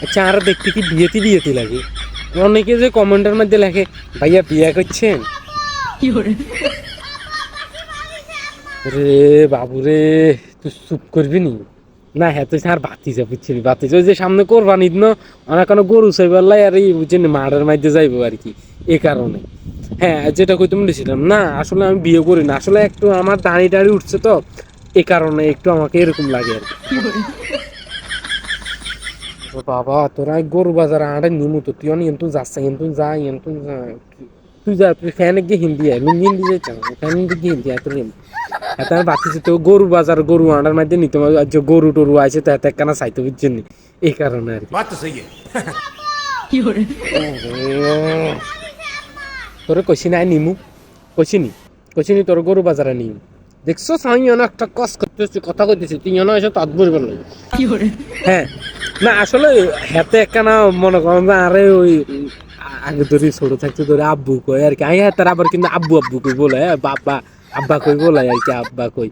আচ্ছা আর দেখতে কি বিয়েতে বিয়েতে লাগে? অনেকে যে কমেন্টের মধ্যে লেখে ভাইয়া বিয়ে করছেন, রে বাবু রে তুই চুপ করবি নি? না হ্যাঁ তুই আর বাতিজা বুঝছিলি, বাতিজা ওই যে সামনে কোরবান ঈদ না, অনেক কোনো গরু চাইবার আর এই বুঝছেন মাঠের মধ্যে যাইবো আর কি, এ কারণে। হ্যাঁ যেটা কই তুমি বলেছিলাম না, আসলে আমি বিয়ে করি না, আসলে একটু আমার দাড়ি টাড়ি উঠছে তো, এ কারণে একটু আমাকে এরকম লাগে আর কি। ও বাবা তোরা গরু বাজার আড়ে নিমু তো, তুই কিন্তু যাচ্ছে কিন্তু যা কিন্তু যা, তুই যা তুই ফ্যানে গিয়ে হিন্দি আয়, লুঙ্গি হিন্দি যাই ফ্যান গিয়ে হিন্দি আয় তোর হিন্দি। এত আমি বাতিছি তো গরু বাজার গরু আনার মধ্যে নিতে যে গরু টরু আছে তো এত একখানা চাইতে বুঝছেন নি, এই কারণে আর কি। তোরে কইছি নাই নিমু, কইছি নি তোর গরু বাজারে নিমু, দেখছো আমি একটা কস করতেছি কথা কইতেছি তুই এসে তাত বলবেন না। হ্যাঁ না আসলে হাতে একখানা মনে করেন যে আরে ওই আগে ধরে ছোট থাকতে ধরে আব্বু কই আর কি, আমি হাতের আবার কিন্তু আব্বু আব্বু কই বলে, বাবা আব্বা কই বলে আর কি, আব্বা কই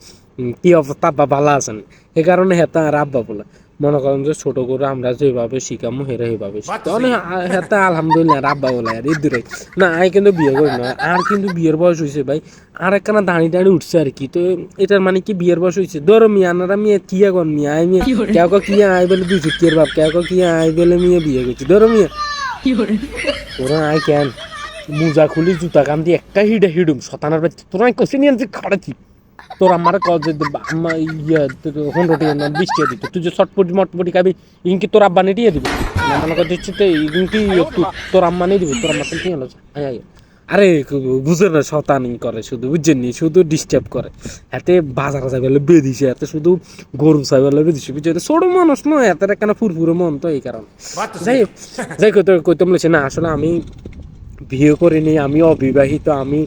কি অবস্থা আব্বা ভালো আছেন, এই কারণে হেতা আর আব্বা বলে। মনে করেন যে ছোট করে আমরা যেভাবে শিখামো হেরা সেইভাবে অনেক হেতা আলহামদুলিল্লাহ আর আব্বা বলে আর এই দূরে না। আমি কিন্তু বিয়ে করি না, আর কিন্তু বিয়ের বয়স হয়েছে ভাই, আর একখানা দাঁড়ি টাড়ি উঠছে আর কি, তো এটার মানে কি বিয়ের বয়স হয়েছে। ধরো মিয়া আনারা মিয়া কি এখন মিয়া আই মিয়া কেউ কি আই বলে দুই চুটকির বাপ, কেউ কি আই বলে মিয়া বিয়ে করছি। ধরো মিয়া তোরা আই কেন মোজা খুলি জুতা কান দিয়ে একটা হিডুম শতানার বাচ্চা, তোরা কষে নিয়ে যে খাড়াচ্ছি তোর আমার কল যে ইয়া 15 না 20 টাকা দিত, তুই যে চটপটি মটপটি খাবি ইনকি তোর আব্বা নিয়ে দিবি না, মনে কর দিচ্ছি তো ইনকি তোর আম্মা নিয়ে দিবি, তোর আম্মা কি হলো আরে বুঝে না শতানি করে শুধু বুঝছেন নি, শুধু ডিস্টার্ব করে। হাতে বাজার যাবে বেঁধিছে, হাতে শুধু গরু চাইবে বেঁধিছে বুঝছে, ছোট মানুষ নয় হাতের একখানা ফুরফুরে মন, তো এই কারণে যাই কইতে বলেছে না আসলে আমি বিয়ে করিনি, আমি অবিবাহিত, আমি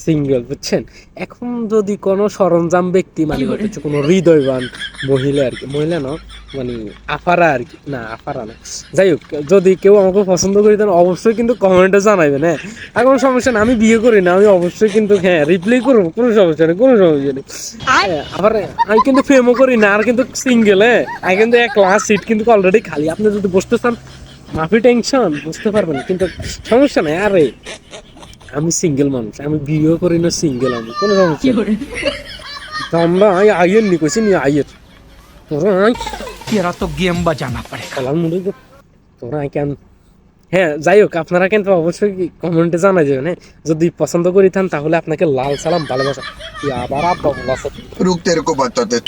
সিঙ্গেল বুঝছেন। এখন যদি কোনো সরঞ্জাম ব্যক্তি মানে হচ্ছে কোনো হৃদয়বান মহিলা আর কি, মহিলা না মানে আফারা আর কি, না আফারা না, যাই হোক যদি কেউ আমাকে পছন্দ করি তাহলে অবশ্যই কিন্তু কমেন্টে জানাবেন। হ্যাঁ আর কোনো সমস্যা না, আমি বিয়ে করি না, আমি অবশ্যই কিন্তু হ্যাঁ রিপ্লাই করবো, কোনো সমস্যা নেই কোনো সমস্যা নেই। আবার আমি কিন্তু প্রেমও করি না, আর কিন্তু সিঙ্গেল। হ্যাঁ আমি কিন্তু এক ক্লাস সিট কিন্তু অলরেডি খালি, আপনি যদি বসতে চান মাফি টেনশন বুঝতে পারবেন, কিন্তু সমস্যা নাই। আরে আমি সিঙ্গেল মানুষ, আমি বিয়ে করি না, সিঙ্গেল আমি, কোনো সমস্যা আমরা আইয়ের নি কইছি নি আইয়ের তোরা तेरा तो गेम बजाना पड़ेगा। খেলার মুড়ে তোরা কেন। হ্যাঁ যাই হোক আপনারা কিন্তু অবশ্যই কমেন্টে জানাই যাবেন। হ্যাঁ যদি পছন্দ করি থান তাহলে আপনাকে লাল সালাম ভালোবাসা, আবার আব্বা বলা रुक तेरे को बताते